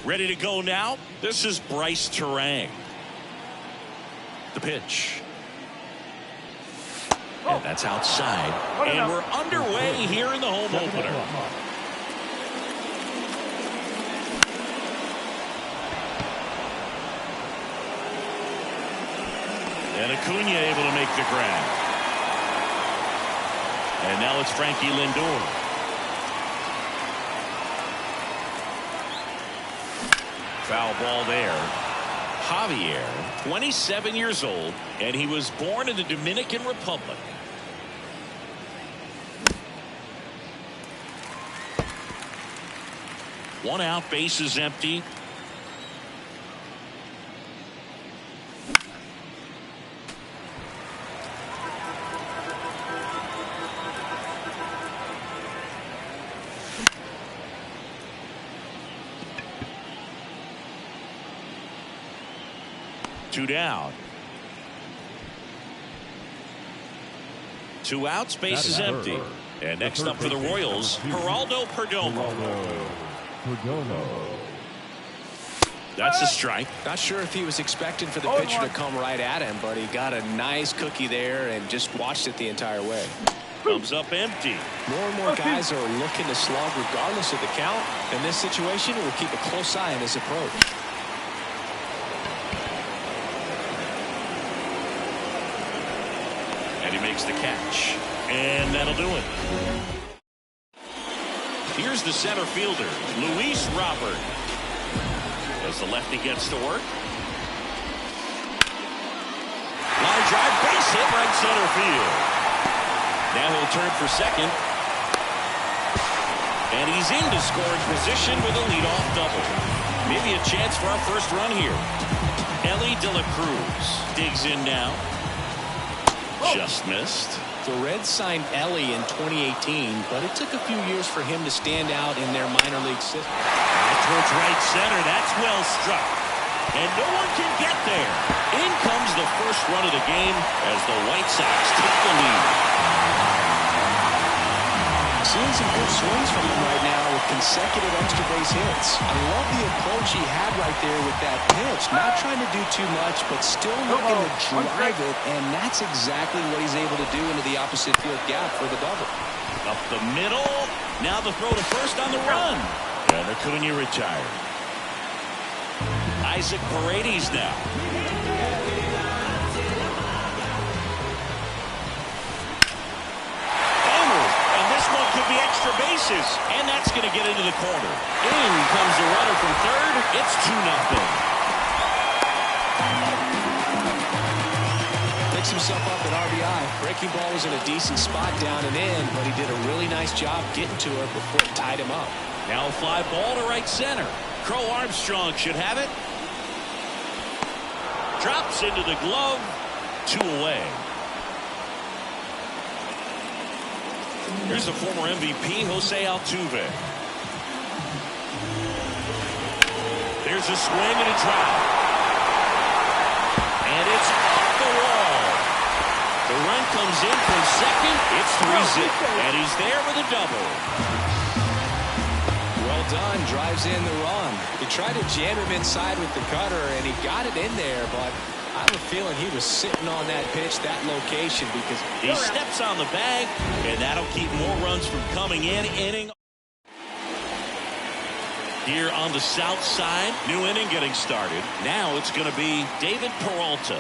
Ready to go now. This is Bryce Terang. The pitch. And that's outside. And we're underway here in the home opener. And Acuna able to make the grab. And now it's Frankie Lindor. Foul ball there. Javier, 27 years old, and he was born in the Dominican Republic. One out, base is empty. Two down. Two outs, base is empty. And next up for the Royals, Geraldo Perdomo. That's a strike. Not sure if he was expecting for the pitcher to come right at him, but he got a nice cookie there and just watched it the entire way. Comes up empty. More and more guys are looking to slug regardless of the count. In this situation, we'll keep a close eye on his approach. And he makes the catch. And that'll do it. Here's the center fielder, Luis Robert. As the lefty gets to work. Line drive, base hit, right center field. Now he'll turn for second. And he's into scoring position with a leadoff double. Maybe a chance for our first run here. Ellie De La Cruz digs in now. Just missed. The Reds signed Ellie in 2018, but it took a few years for him to stand out in their minor league system. Towards right center. That's well struck. And no one can get there. In comes the first run of the game as the White Sox take the lead. Seeing some good swings from him right now with consecutive extra base hits. I love the approach he had right there with that pitch. Not trying to do too much, but still looking to drive it, and that's exactly what he's able to do into the opposite field gap for the double. Up the middle. Now the throw to first on the run. And Acuna retired. Isaac Paredes now. Could be extra bases, and that's going to get into the corner. In comes the runner from third. It's 2-0. Picks himself up at RBI. Breaking ball was in a decent spot down and in, but he did a really nice job getting to her before it tied him up. Now a fly ball to right center. Crow Armstrong should have it. Drops into the glove. 2 away. Here's the former MVP, Jose Altuve. There's a swing and a drive. And it's off the wall. The run comes in from second. It's 3-0. And he's there with a double. Well done. Drives in the run. He tried to jam him inside with the cutter, and he got it in there, but I have a feeling he was sitting on that pitch, that location, because he steps on the bag, and that'll keep more runs from coming in. Inning here on the south side. New inning getting started. Now it's going to be David Peralta.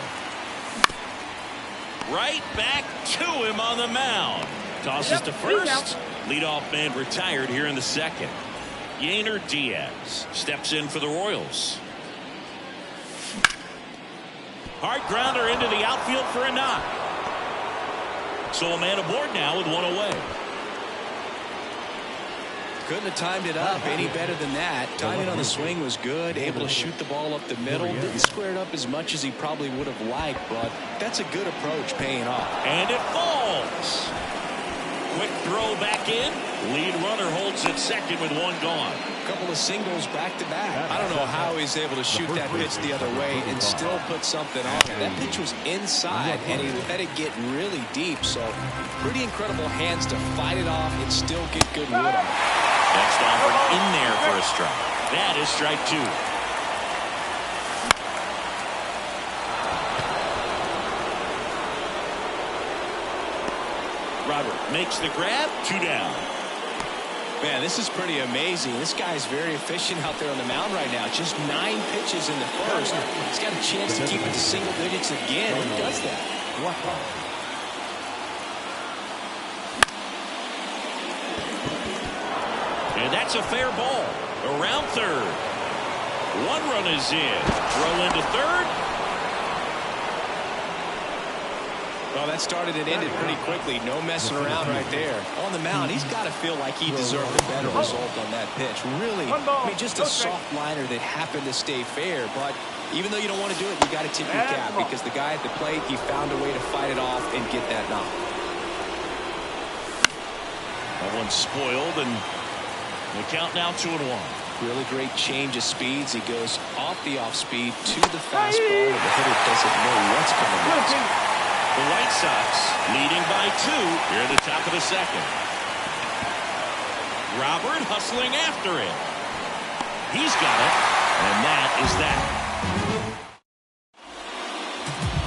Right back to him on the mound. Tosses to first. Leadoff man retired here in the second. Yainer Diaz steps in for the Royals. Hard grounder into the outfield for a knock. So a man aboard now with one away. Couldn't have timed it up any better than that. Timing on the swing was good. Able to shoot the ball up the middle. Didn't square it up as much as he probably would have liked, but that's a good approach paying off. And it falls. Quick throw back in. Lead runner holds at second with one gone. A couple of singles back to back. I don't know how he's able to shoot that pitch the other way and still put something on it. That pitch was inside and he let it get really deep. So pretty incredible hands to fight it off and still get good wood on it. Next offer in there for a strike. That is strike 2. Robert makes the grab. 2 down. Man, this is pretty amazing. This guy is very efficient out there on the mound right now. Just 9 pitches in the first. He's got a chance to keep it to single digits again when he does that. And that's a fair ball. Around third. 1 run is in. Throw into third. Well, that started and ended pretty quickly. No messing around right there. On the mound, he's got to feel like he deserved a better result on that pitch. Really, I mean, just a soft liner that happened to stay fair. But even though you don't want to do it, you got to tip your cap because the guy at the plate, he found a way to fight it off and get that knock. That one's spoiled, and the count now 2-1. Really great change of speeds. He goes off the off speed to the fastball, and the hitter doesn't know what's coming next. The White Sox leading by 2 here at the top of the second. Robert hustling after it. He's got it, and that is that.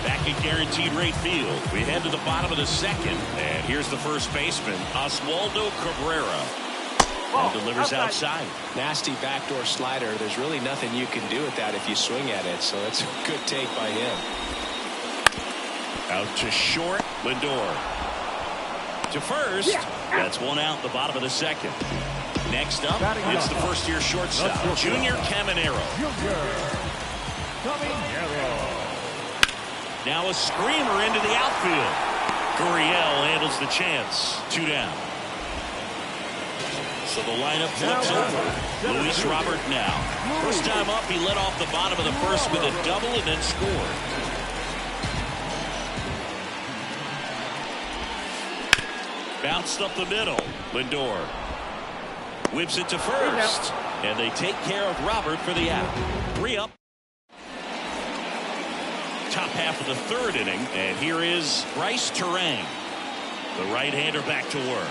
Back at guaranteed rate field, we head to the bottom of the second, and here's the first baseman, Oswaldo Cabrera. And delivers outside. Nasty backdoor slider. There's really nothing you can do with that if you swing at it, so that's a good take by him. Out to short, Lindor. To first. That's 1 out, the bottom of the second. Next up, it's the first-year shortstop, Junior Caminero. Now a screamer into the outfield. Gurriel handles the chance. 2 down. So the lineup flips over. Luis Robert now. First time up, he led off the bottom of the first with a double and then scored. Bounced up the middle. Lindor whips it to first. And they take care of Robert for the out. 3 up. Top half of the third inning. And here is Bryce Terang. The right-hander back to work.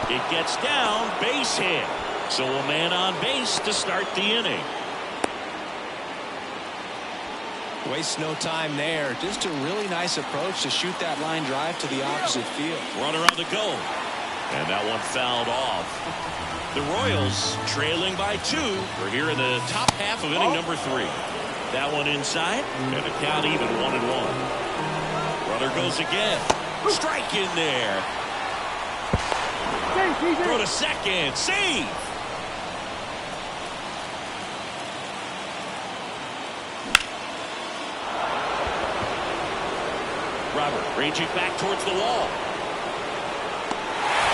It gets down, base hit. So a man on base to start the inning. Wastes no time there. Just a really nice approach to shoot that line drive to the opposite field. Runner on the go. And that one fouled off. The Royals trailing by 2. We're here in the top half of inning number 3. That one inside. And the count even 1-1. Runner goes again. Strike in there. Throw to second. Save. Robert ranging back towards the wall.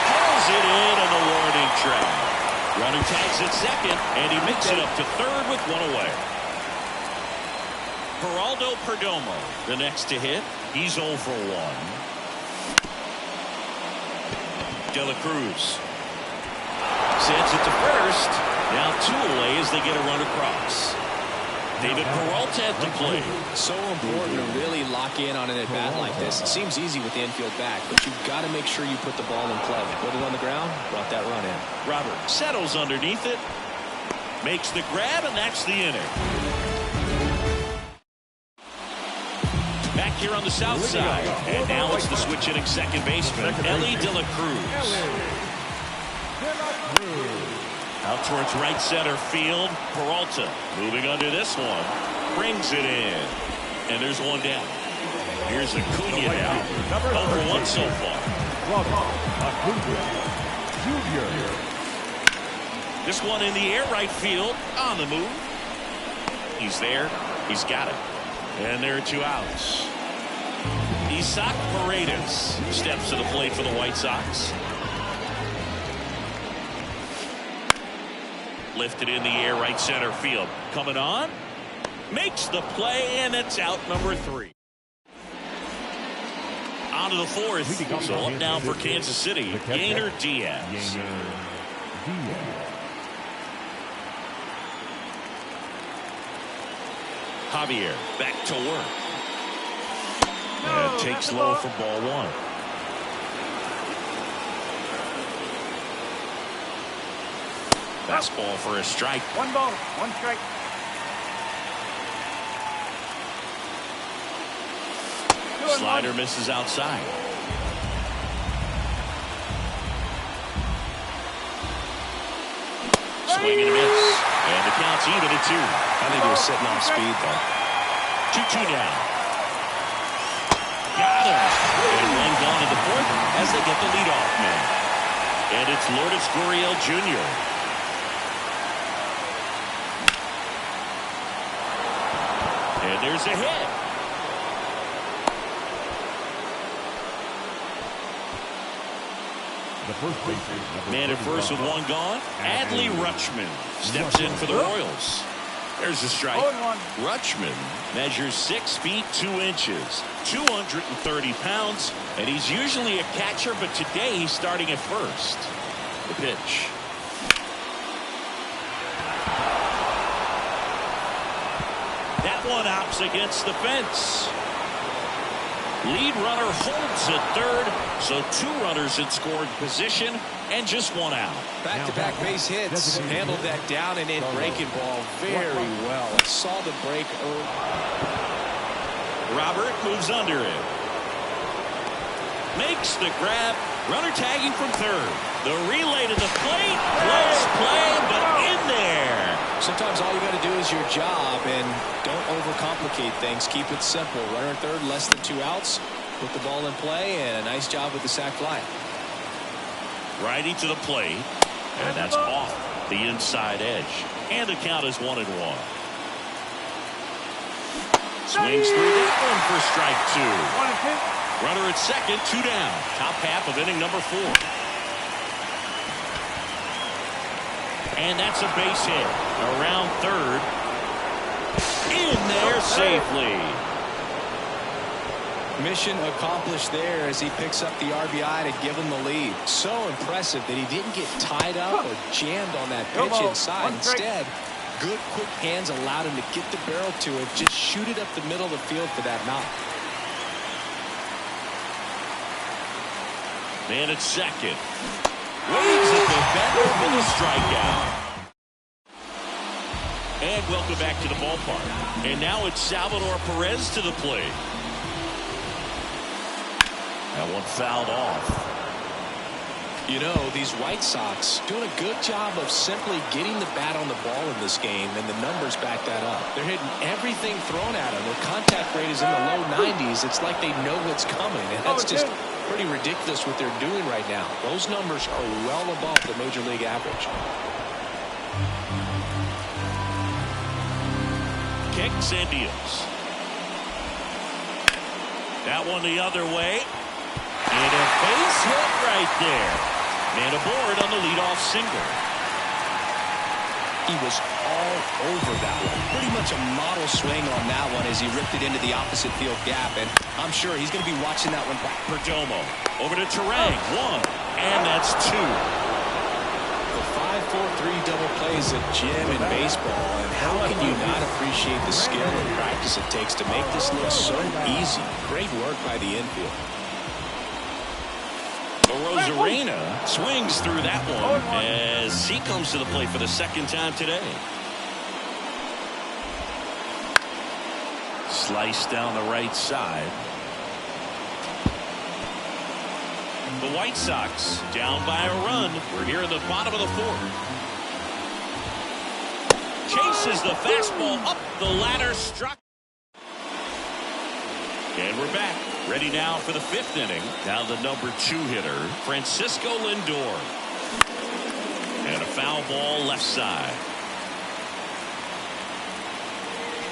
Pulls it in on the warning track. Runner tags at second, and he makes it up to third with 1 away. Geraldo Perdomo, the next to hit. He's 0 for 1. De La Cruz sends it to first. Now 2 away as they get a run across. David Peralta at the plate. So important to really lock in on an at-bat like this. It seems easy with the infield back, but you've got to make sure you put the ball in play. Put it on the ground, brought that run in. Robert settles underneath it, makes the grab, and that's the inning. Back here on the south side, and now it's the switch hitting second baseman, Ellie De La Cruz. Out towards right center field. Peralta moving under this one. Brings it in. And there's 1 down. Here's Acuna now. 0 for 1 so far. This one in the air right field. On the move. He's there. He's got it. And there are 2 outs. Isaac Paredes steps to the plate for the White Sox. Lifted in the air right center field. Coming on. Makes the play, and it's out number 3. On to the 4th. So up now for Kansas City. Gainer Diaz. Javier back to work. And takes low for ball 1. Fastball for a strike. 1 ball, 1 strike. Slider misses outside. Swing and a miss. And the count's even at 2. I think he was sitting off speed, though. 2-2 now. Got him. And one gone in the 4th as they get the leadoff man. And it's Lourdes Gurriel Jr. And there's a hit. Man at first with 1 gone. Adley Rutschman steps in for the Royals. There's a strike. Rutschman measures 6 feet 2 inches, 230 pounds, and he's usually a catcher, but today he's starting at first. The pitch. That one hops against the fence. Lead runner holds at 3rd, so 2 runners in scoring position and just 1 out. Back-to-back base hits. Handled that down and in breaking ball very well. Saw the break early. Robert moves under it. Makes the grab. Runner tagging from 3rd. The relay to the plate. Close play, but in there. Sometimes all you got to do is your job, and don't overcomplicate things. Keep it simple. Runner 3rd, less than 2 outs. Put the ball in play, and a nice job with the sac fly. Righty to the plate, and that's off the inside edge. And the count is 1-1. Swings through that one for strike 2. Runner at 2nd, 2 down. Top half of inning number 4. And that's a base hit. Around 3rd. In there safely. Mission accomplished there as he picks up the RBI to give him the lead. So impressive that he didn't get tied up or jammed on that pitch inside. Instead, good quick hands allowed him to get the barrel to it. Just shoot it up the middle of the field for that knock. Man at 2nd. Waves at the bender with a strikeout. And welcome back to the ballpark. And now it's Salvador Perez to the plate. That one fouled off. You know, these White Sox doing a good job of simply getting the bat on the ball in this game, and the numbers back that up. They're hitting everything thrown at them. Their contact rate is in the low 90s. It's like they know what's coming, and that's just pretty ridiculous what they're doing right now. Those numbers are well above the major league average. Kicks and deals. That one the other way. And a base hit right there. Man aboard on the leadoff single. He was all over that one. Pretty much a model swing on that one as he ripped it into the opposite field gap. And I'm sure he's going to be watching that one back. Perdomo over to Terang. 1. And that's 2. The 5-4-3 double play is a gem in baseball. And how can you not appreciate the skill and practice it takes to make this look so easy? Great work by the infield. Rosarena swings through that one as he comes to the plate for the 2nd time today. Slice down the right side. The White Sox down by a run. We're here in the bottom of the 4th. Chases the fastball up the ladder, struck. And we're back. Ready now for the 5th inning. Now the number 2 hitter, Francisco Lindor. And a foul ball left side.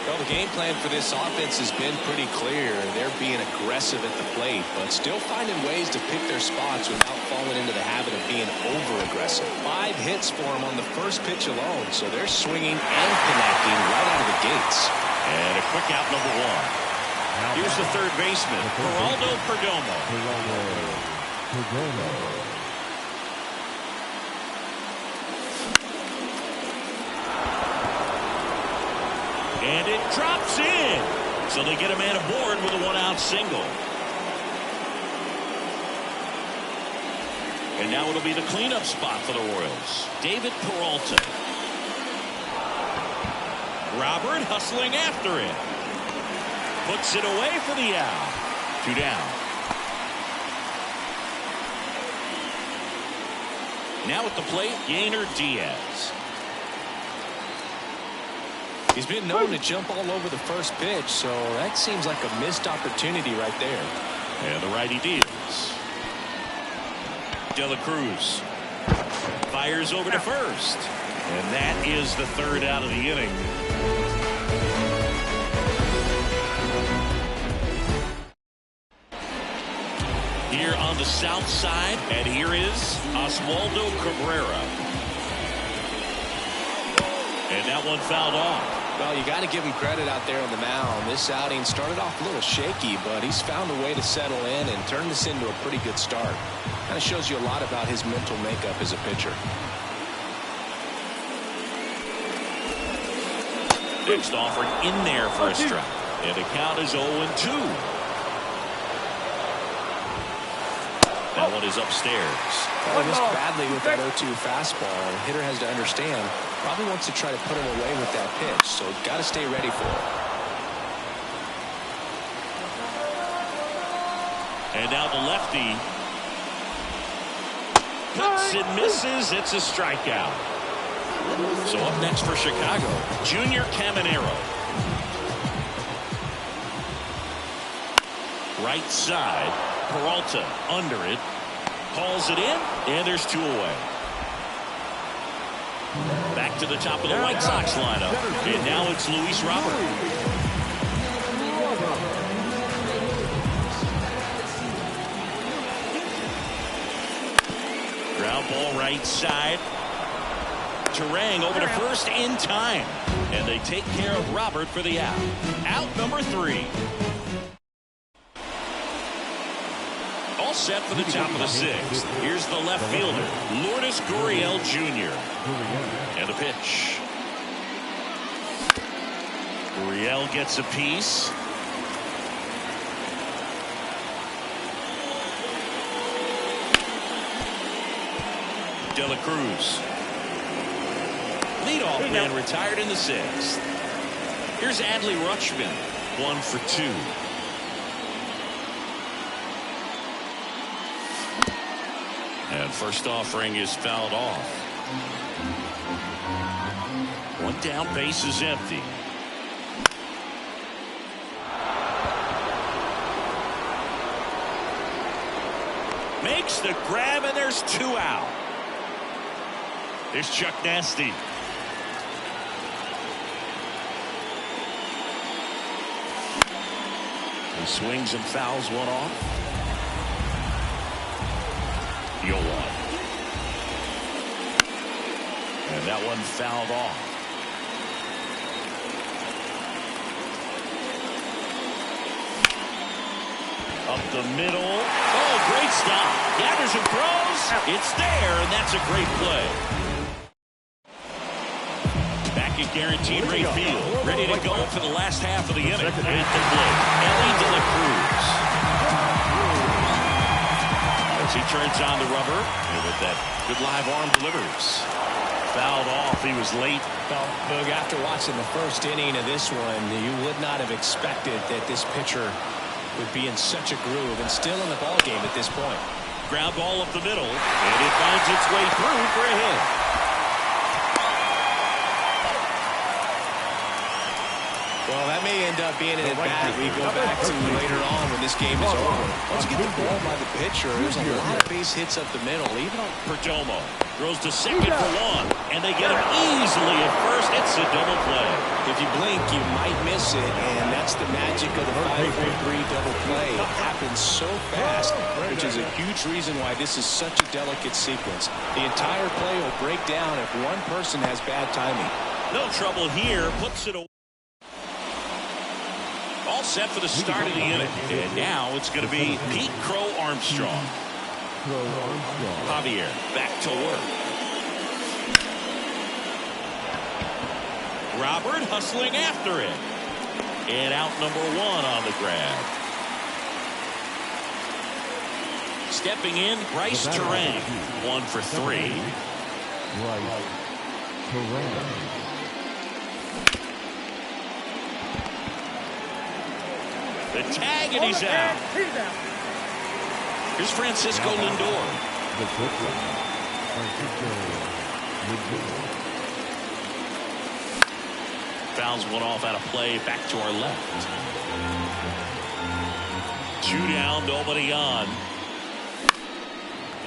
Well, the game plan for this offense has been pretty clear. They're being aggressive at the plate, but still finding ways to pick their spots without falling into the habit of being over-aggressive. 5 hits for them on the first pitch alone, so they're swinging and connecting right out of the gates. And a quick out number 1. Here's the 3rd baseman, Geraldo Perdomo. And it drops in. So they get a man aboard with a 1-out single. And And now it'll be the cleanup spot for the Royals. David Peralta. Robert hustling after it. Puts it away for the out. 2 down. Now at the plate, Yainer Diaz. He's been known to jump all over the first pitch, so that seems like a missed opportunity right there. And the righty deals. De La Cruz fires over to first. And that is the 3rd out of the inning. Here on the south side, and here is Oswaldo Cabrera. And that one fouled off. Well, you got to give him credit out there on the mound. This outing started off a little shaky, but he's found a way to settle in and turn this into a pretty good start. Kind of shows you a lot about his mental makeup as a pitcher. Next offering in there for a strike. And the count is 0-2. That one is upstairs. Well, he missed badly with that 0-2 fastball. The hitter has to understand. Probably wants to try to put him away with that pitch, so got to stay ready for it. And now the lefty cuts and misses. It's a strikeout. So up next for Chicago, Junior Caminero. Right side, Peralta under it, hauls it in, and there's 2 away. Back to the top of the White Sox lineup, and now it's Luis Robert. Ground ball right side. Terang over to first in time. And they take care of Robert for the out. Out number 3. All set for the top of the 6th. Here's the left fielder, Lourdes Gurriel Jr. And the pitch. Gurriel gets a piece. De La Cruz. Leadoff man retired in the 6th. Here's Adley Rutschman, 1 for 2. And first offering is fouled off. 1 down, base is empty. Makes the grab, and there's 2 out. Here's Chuck Nasty. He swings and fouls one off. 0-1. And that one fouled off. Up the middle. Oh, great stop. Gathers and throws. It's there, and that's a great play. Back at Guaranteed Rate Field. Ready to go for the last half of the inning. At the plate, Ellie De La Cruz. As he turns on the rubber, and with that good live arm delivers. Fouled off. He was late. Well, Boog, after watching the first inning of this one, you would not have expected that this pitcher would be in such a groove and still in the ball game at this point. Ground ball up the middle, and it finds its way through for a hit. Well, that may end up being an at-bat we go back to later on when this game is over. Once you get the ball by the pitcher, there's a lot of base hits up the middle. Even on Perdomo throws to second for 1, and they get him easily at first. It's a double play. If you blink, you might miss it, and that's the magic of the 5-4-3 double play. It happens so fast, which is a huge reason why this is such a delicate sequence. The entire play will break down if one person has bad timing. No trouble here. Puts it away. All set for the start of the inning. And now it's going to be Pete Crow Armstrong. Javier back to work. Robert hustling after it. And out number 1 on the grab. Stepping in, Bryce Terang. 1 for 3. The tag, and he's out. Here's Francisco Lindor. Fouls one off out of play, back to our left. 2 down, nobody on.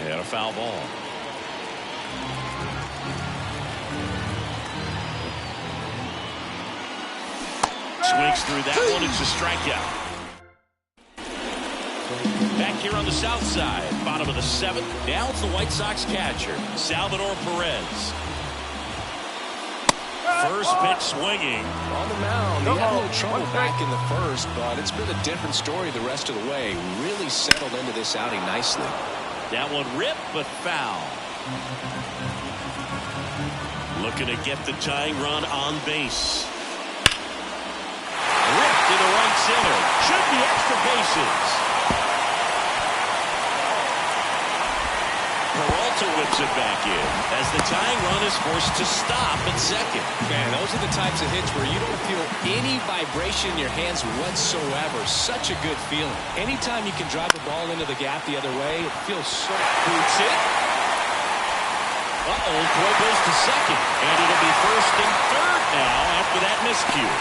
And a foul ball. Swings through that one. It's a strikeout. Back here on the south side, bottom of the 7th. Now it's the White Sox catcher, Salvador Perez. First pitch swinging. On the mound, he had a little trouble back in the first, but it's been a different story the rest of the way. Really settled into this outing nicely. That one ripped, but foul. Looking to get the tying run on base. Ripped into right center. Should be extra bases. Peralta whips it back in as the tying run is forced to stop at second. Man, those are the types of hits where you don't feel any vibration in your hands whatsoever. Such a good feeling. Anytime you can drive the ball into the gap the other way, it feels so boots it. Throw goes to second. And it'll be first and third now after that miscue.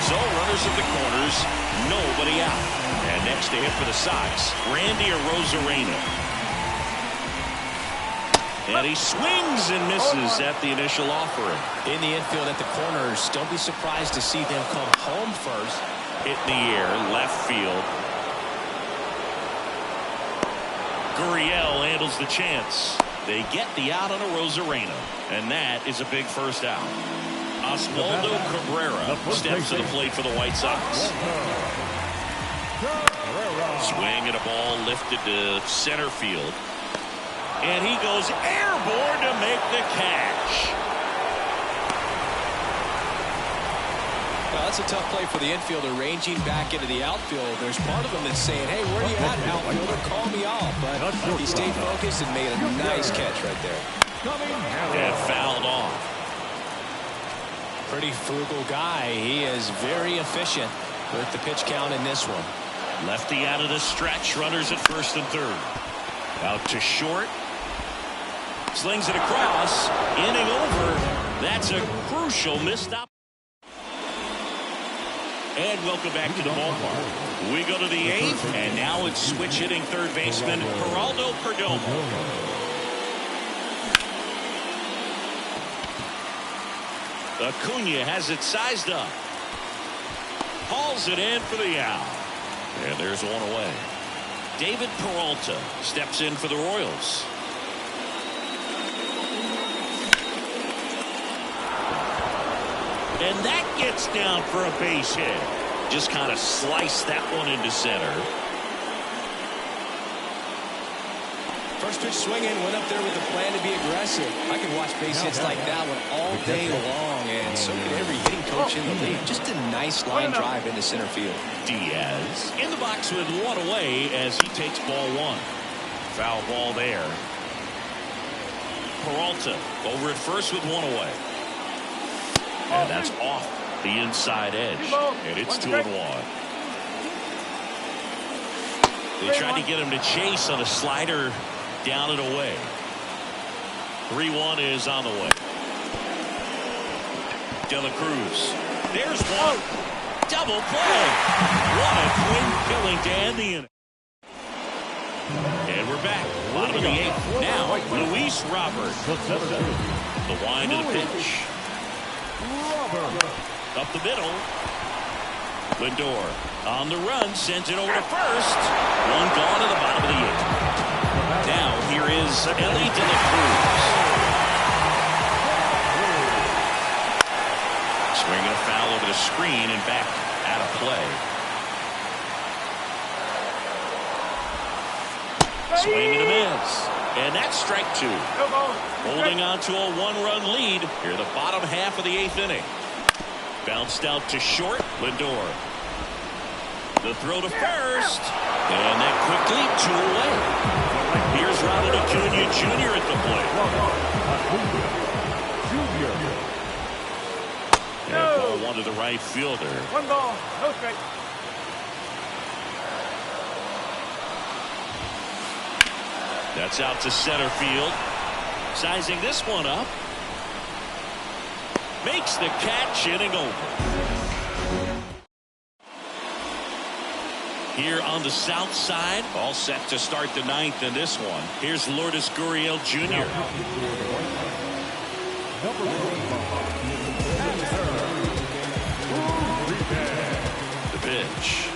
So runners at the corners, nobody out. And next to hit for the Sox, Randy Arozarena. And he swings and misses at the initial offering. In the infield at the corners, don't be surprised to see them come home first. Hit in the air, left field. Gurriel handles the chance. They get the out on Arozarena. And that is a big first out. Oswaldo Cabrera steps to the plate for the White Sox. Swing and a ball lifted to center field. And he goes airborne to make the catch. Well, that's a tough play for the infielder, ranging back into the outfield. There's part of him that's saying, hey, where are you at, outfielder? Call me off. But he stayed focused and made a nice catch right there. And fouled off. Pretty frugal guy. He is very efficient with the pitch count in this one. Lefty out of the stretch. Runners at first and third. Out to short. Slings it across. Inning over. That's a crucial missed op. And welcome back to the ballpark. We go to the 8th, and now it's switch hitting third baseman Geraldo Perdomo. Acuna has it sized up. Hauls it in for the out. And there's one away. David Peralta steps in for the Royals. And that gets down for a base hit. Just kind of sliced that one into center. First pitch swinging, went up there with a plan to be aggressive. I could watch base hits like that one all day long, and so could every hitting coach in the league. Just a nice line drive into center field. Diaz in the box with one away as he takes ball 1. Foul ball there. Peralta over at first with one away. And that's off the inside edge. And it's 2-1. They tried to get him to chase on a slider down and away. 3-1 is on the way. De La Cruz. There's one. Double play. What a quick killing to end the inning. And we're back. Bottom of the 8th. Now, Luis Robert. The wind of the pitch. Up the middle. Lindor on the run, sends it over to first. One gone to the bottom of the 8th. Now here is Ellie De La Cruz. Swinging a foul over the screen and back out of play. Swing and a miss. And that's strike 2. Holding on to a 1-run lead here the bottom half of the 8th inning. Bounced out to short. Lindor. The throw to first. And that quickly 2 away. Here's Ronald Acuna Jr. at the plate. And ball 1 to the right fielder. 1 ball, no strike. That's out to center field. Sizing this one up. Makes the catch, inning over. Here on the south side, all set to start the 9th in this one. Here's Lourdes Gurriel Jr. The pitch.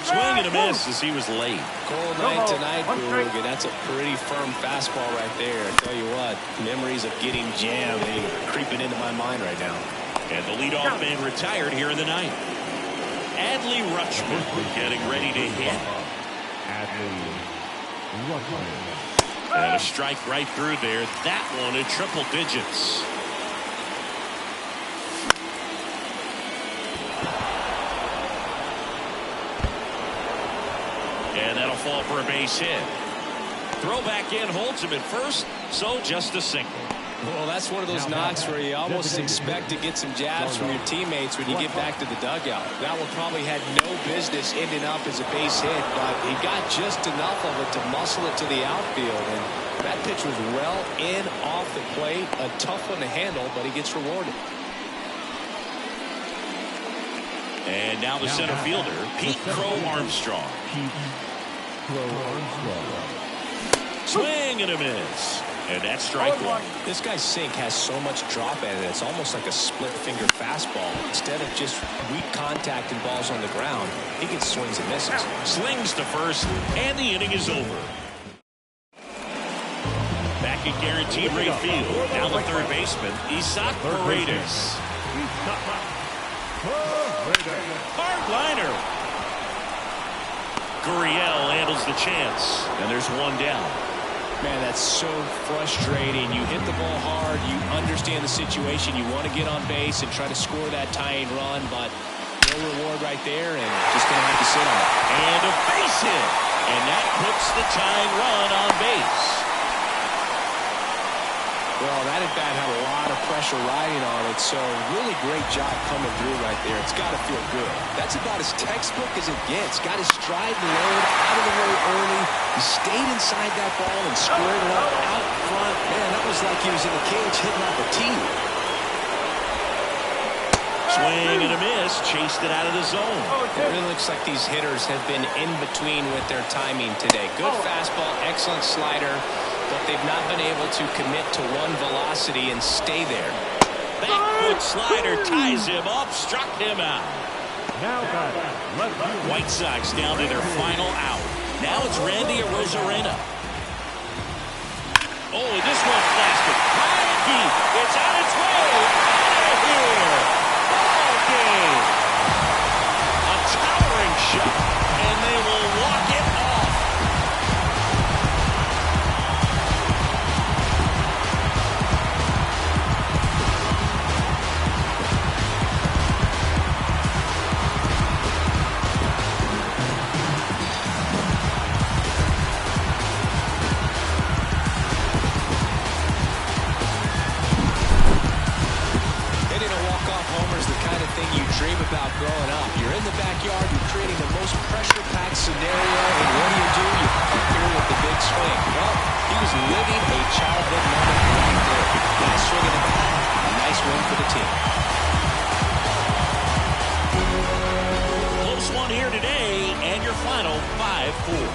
Swing and a miss as he was late. Cold night tonight, Boog, and that's a pretty firm fastball right there. I tell you what, memories of getting jammed are creeping into my mind right now. And the leadoff man retired here in the 9th. Adley Rutschman getting ready to hit. And a strike right through there. That one in triple digits. And that'll fall for a base hit. Throw back in, holds him at first, so just a single. Well, that's one of those knocks where you almost expect to get some jabs from your teammates when you get back to the dugout. That one probably had no business ending up as a base hit, but he got just enough of it to muscle it to the outfield. And that pitch was well in off the plate. A tough one to handle, but he gets rewarded. And now the center fielder, Pete Crow Armstrong. Swing and a miss. And that's strike 1. This guy's sink has so much drop in it. It's almost like a split finger fastball. Instead of just weak contact and balls on the ground, he gets swings and misses. Slings to first, and the inning is over. Back at guaranteed rate field, down the third baseman, Isaac Paredes. Hard liner. Gurriel handles the chance, and there's 1 down. Man, that's so frustrating. You hit the ball hard. You understand the situation. You want to get on base and try to score that tying run, but no reward right there, and just going to have to sit on it. And a base hit. And that puts the tying run on base. Well, that at bat had a lot of pressure riding on it, so really great job coming through right there. It's got to feel good. That's about as textbook as it gets. Got his stride low, out of the way early. He stayed inside that ball and squared it up out front. Man, that was like he was in the cage hitting off a tee. Swing and a miss. Chased it out of the zone. It really looks like these hitters have been in between with their timing today. Good fastball, excellent slider, but they've not been able to commit to one velocity and stay there. Back foot slider ties him up, struck him out. White Sox down to their final out. Now it's Randy Arozarena. Oh, and this one blasted high and deep. It's on its way out of here. Ball game. A towering shot, and they will walk it off. Dream about growing up. You're in the backyard, you're creating the most pressure-packed scenario, and what do? You come through with the big swing. Well, he was living a childhood moment right there. Nice swing of the bat, a nice win for the team. Close one here today, and your final 5-4.